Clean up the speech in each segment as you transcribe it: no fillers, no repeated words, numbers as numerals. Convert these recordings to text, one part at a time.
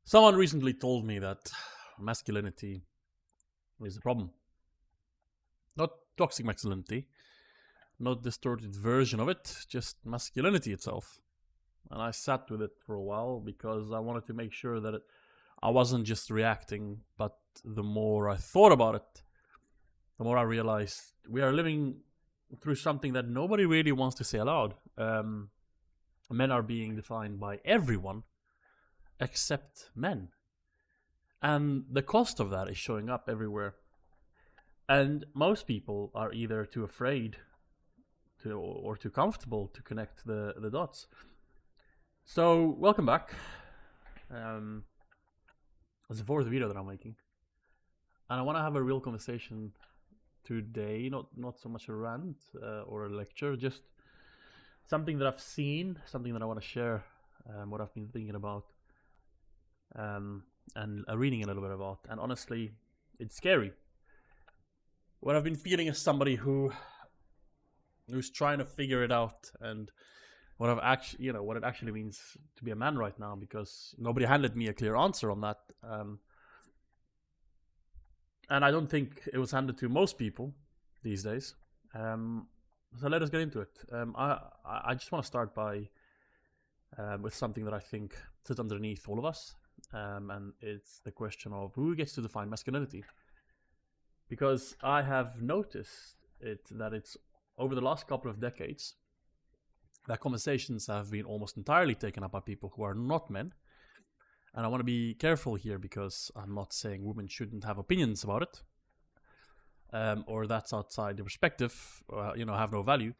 Someone recently told me that masculinity is the problem. Not toxic masculinity, not distorted version of it, just masculinity itself. And I sat with it for a while because I wanted to make sure that I wasn't just reacting, but the more I thought about it, the more I realized we are living through something that nobody really wants to say aloud. Men are being defined by everyone except men. And the cost of that is showing up everywhere. And most people are either too afraid or too comfortable to connect the dots. So, welcome back. It's the fourth video that I'm making. And I want to have a real conversation today, not so much a rant or a lecture, just something that I've seen, something that I want to share, what I've been thinking about, and reading a little bit about. And honestly, it's scary. What I've been feeling as somebody who's trying to figure it out, and what what it actually means to be a man right now, because nobody handed me a clear answer on that. And I don't think it was handed to most people these days. So let us get into it. I just want to start by with something that I think sits underneath all of us, and it's the question of who gets to define masculinity. Because I have noticed that it's over the last couple of decades that conversations have been almost entirely taken up by people who are not men. And I want to be careful here because I'm not saying women shouldn't have opinions about it, or that's outside the perspective, have no value.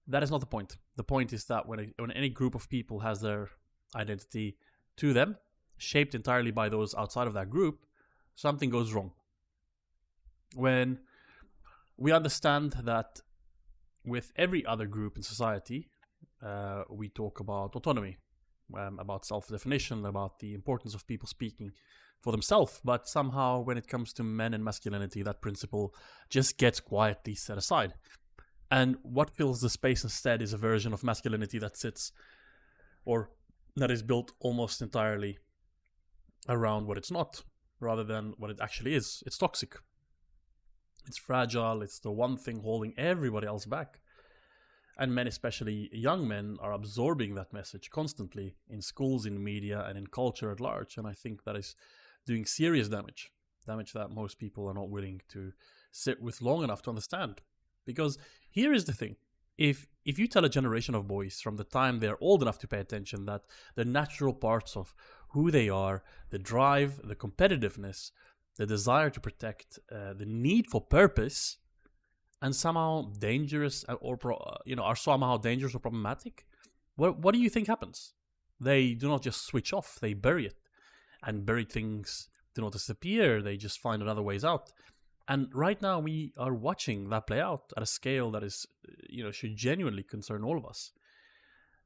That is not the point. The point is that when any group of people has their identity to them, shaped entirely by those outside of that group, something goes wrong. When we understand that with every other group in society, we talk about autonomy, about self-definition, about the importance of people speaking for themselves, but somehow when it comes to men and masculinity, that principle just gets quietly set aside. And what fills the space instead is a version of masculinity that sits, or that is built almost entirely around what it's not, rather than what it actually is. It's toxic. It's fragile. It's the one thing holding everybody else back. And men, especially young men, are absorbing that message constantly in schools, in media, and in culture at large. And I think that is doing serious damage that most people are not willing to sit with long enough to understand. Because here is the thing. If you tell a generation of boys from the time they're old enough to pay attention that the natural parts of who they are, the drive, the competitiveness, the desire to protect, the need for purpose, and somehow dangerous are somehow dangerous or problematic, what do you think happens? They do not just switch off, they bury it. And buried things do not disappear, they just find another ways out. And right now we are watching that play out at a scale that is, should genuinely concern all of us.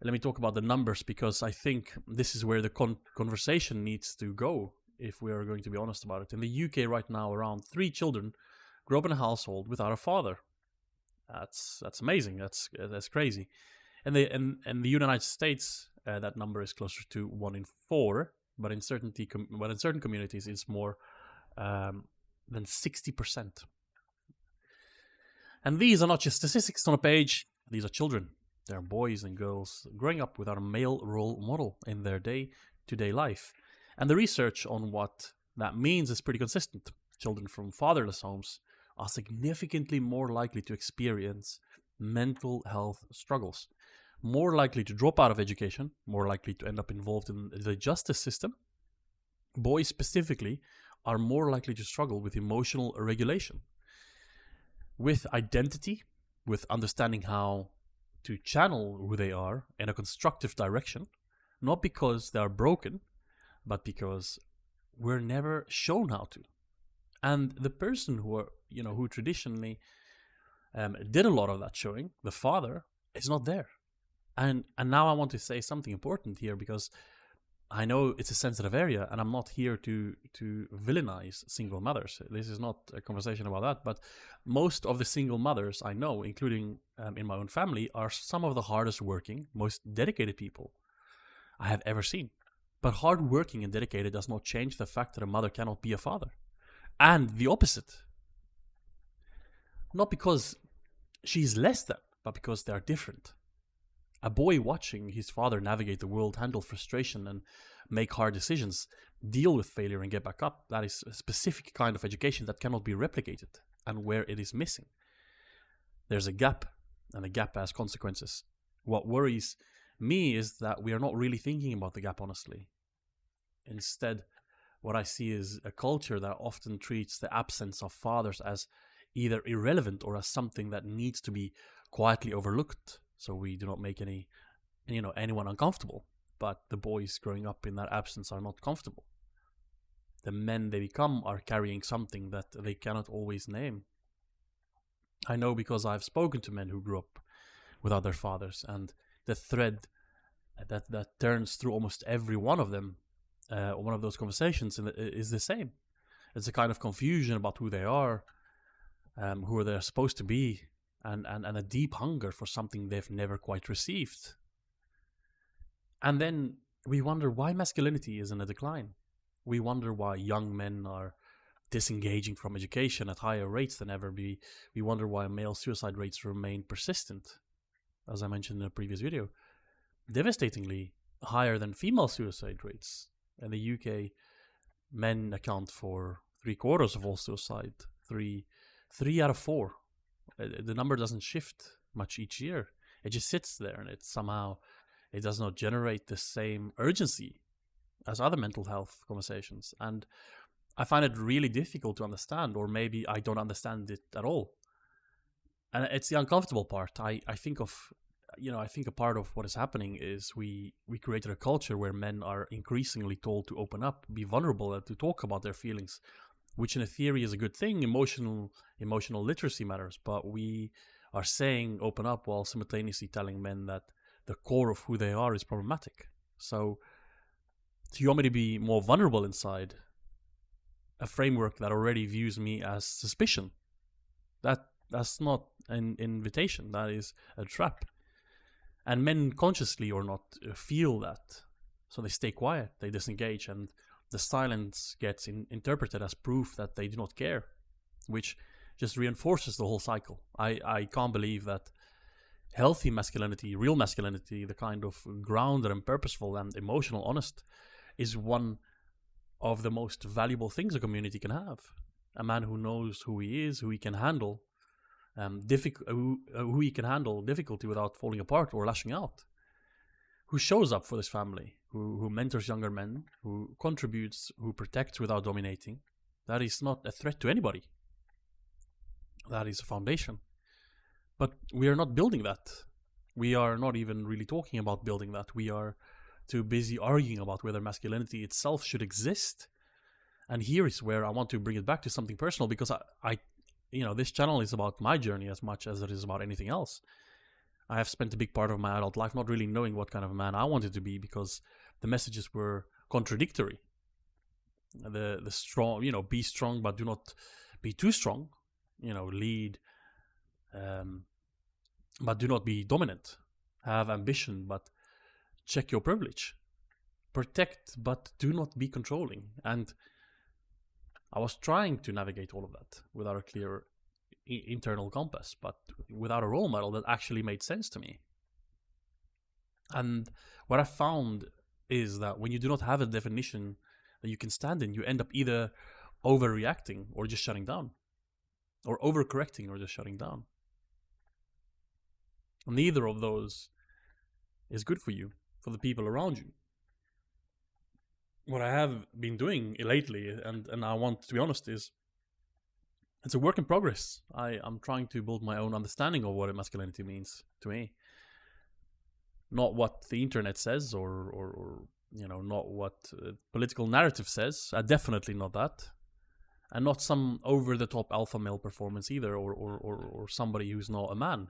Let me talk about the numbers, because I think this is where the conversation needs to go if we are going to be honest about it. In the UK right now, around 3 children grow up in a household without a father. That's amazing. That's crazy. And the United States, that number is closer to 1 in 4, but in certain communities it's more than 60%. And these are not just statistics on a page. These are children. They're boys and girls growing up without a male role model in their day-to-day life. And the research on what that means is pretty consistent. Children from fatherless homes are significantly more likely to experience mental health struggles, more likely to drop out of education, more likely to end up involved in the justice system. Boys specifically are more likely to struggle with emotional regulation, with identity, with understanding how to channel who they are in a constructive direction, not because they are broken, but because we're never shown how to. And the person who traditionally did a lot of that showing, the father, is not there. And now I want to say something important here, because I know it's a sensitive area, and I'm not here to villainize single mothers. This is not a conversation about that, but most of the single mothers I know, including in my own family, are some of the hardest working, most dedicated people I have ever seen. But hardworking and dedicated does not change the fact that a mother cannot be a father. And the opposite. Not because she's less than, but because they are different. A boy watching his father navigate the world, handle frustration, and make hard decisions, deal with failure and get back up, that is a specific kind of education that cannot be replicated, and where it is missing. There's a gap, and the gap has consequences. What worries me is that we are not really thinking about the gap honestly. Instead, what I see is a culture that often treats the absence of fathers as either irrelevant or as something that needs to be quietly overlooked, so we do not make anyone uncomfortable. But the boys growing up in that absence are not comfortable. The men they become are carrying something that they cannot always name. I know because I've spoken to men who grew up without their fathers, and the thread that turns through almost every one of them, one of those conversations, is the same. It's a kind of confusion about who they are, who they're supposed to be, and a deep hunger for something they've never quite received. And then we wonder why masculinity is in a decline. We wonder why young men are disengaging from education at higher rates than ever. We wonder why male suicide rates remain persistent, as I mentioned in a previous video, devastatingly higher than female suicide rates. In the UK, men account for 3/4 of all suicide. Three out of 4. The number doesn't shift much each year. It just sits there, and it does not generate the same urgency as other mental health conversations. And I find it really difficult to understand, or maybe I don't understand it at all. And it's the uncomfortable part. I think a part of what is happening is we created a culture where men are increasingly told to open up, be vulnerable, and to talk about their feelings, which in a theory is a good thing. Emotional literacy matters, but we are saying open up while simultaneously telling men that the core of who they are is problematic. So do you want me to be more vulnerable inside a framework that already views me as suspicion? That's not an invitation. That is a trap. And men, consciously or not, feel that. So they stay quiet, they disengage, and the silence gets interpreted as proof that they do not care, which just reinforces the whole cycle. I can't believe that healthy masculinity, real masculinity, the kind of grounded and purposeful and emotional, honest, is one of the most valuable things a community can have. A man who knows who he is, who he can handle who he can handle difficulty without falling apart or lashing out, who shows up for his family, who mentors younger men, who contributes, who protects without dominating. That is not a threat to anybody. That is a foundation. But we are not building that. We are not even really talking about building that. We are too busy arguing about whether masculinity itself should exist. And here is where I want to bring it back to something personal, because I this channel is about my journey as much as it is about anything else. I have spent a big part of my adult life not really knowing what kind of man I wanted to be, because the messages were contradictory. The strong, be strong, but do not be too strong. Lead, but do not be dominant. Have ambition, but check your privilege. Protect, but do not be controlling. And I was trying to navigate all of that without a clear internal compass, but without a role model that actually made sense to me. And what I found is that when you do not have a definition that you can stand in, you end up either overreacting or just shutting down, or overcorrecting or just shutting down. Neither of those is good for you, for the people around you. What I have been doing lately, and I want to be honest, is it's a work in progress. I'm trying to build my own understanding of what masculinity means to me. Not what the internet says, or not what political narrative says. Definitely not that. And not some over-the-top alpha male performance either, or somebody who's not a man.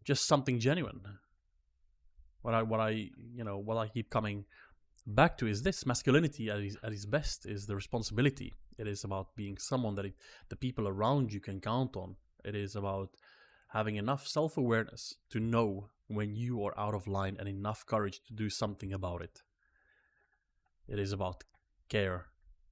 Just something genuine. What I keep coming back to is this: masculinity at its best is the responsibility. It is about being someone that the people around you can count on. It is about having enough self-awareness to know when you are out of line and enough courage to do something about it. It is about care,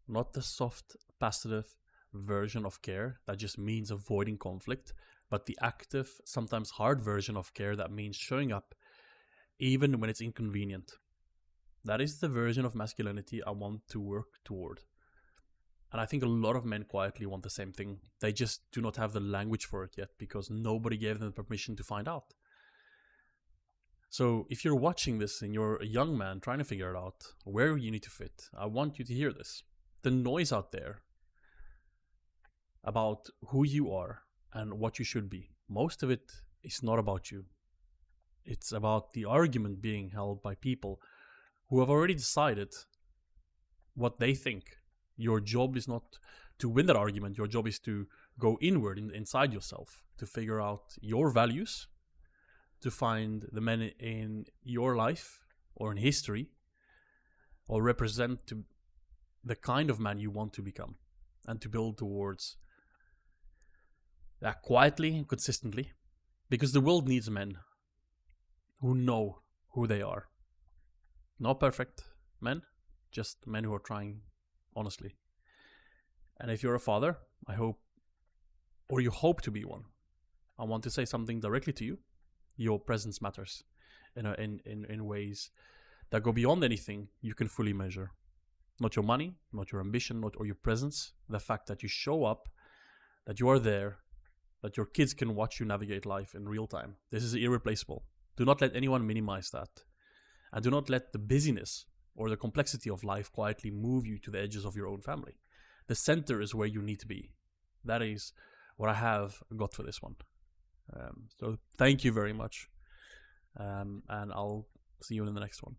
not the soft, passive version of care that just means avoiding conflict, but the active, sometimes hard version of care that means showing up even when it's inconvenient. That is the version of masculinity I want to work toward. And I think a lot of men quietly want the same thing. They just do not have the language for it yet because nobody gave them permission to find out. So if you're watching this and you're a young man trying to figure it out where you need to fit, I want you to hear this. The noise out there about who you are and what you should be, most of it is not about you. It's about the argument being held by people who have already decided what they think. Your job is not to win that argument. Your job is to go inward inside yourself, to figure out your values, to find the men in your life or in history or represent to the kind of man you want to become, and to build towards that quietly and consistently, because the world needs men who know who they are. Not perfect men, just men who are trying honestly. And if you're a father, I hope, or you hope to be one, I want to say something directly to you. Your presence matters in ways that go beyond anything you can fully measure. Not your money, not your ambition, or your presence. The fact that you show up, that you are there, that your kids can watch you navigate life in real time. This is irreplaceable. Do not let anyone minimize that. And do not let the busyness or the complexity of life quietly move you to the edges of your own family. The center is where you need to be. That is what I have got for this one. So thank you very much. And I'll see you in the next one.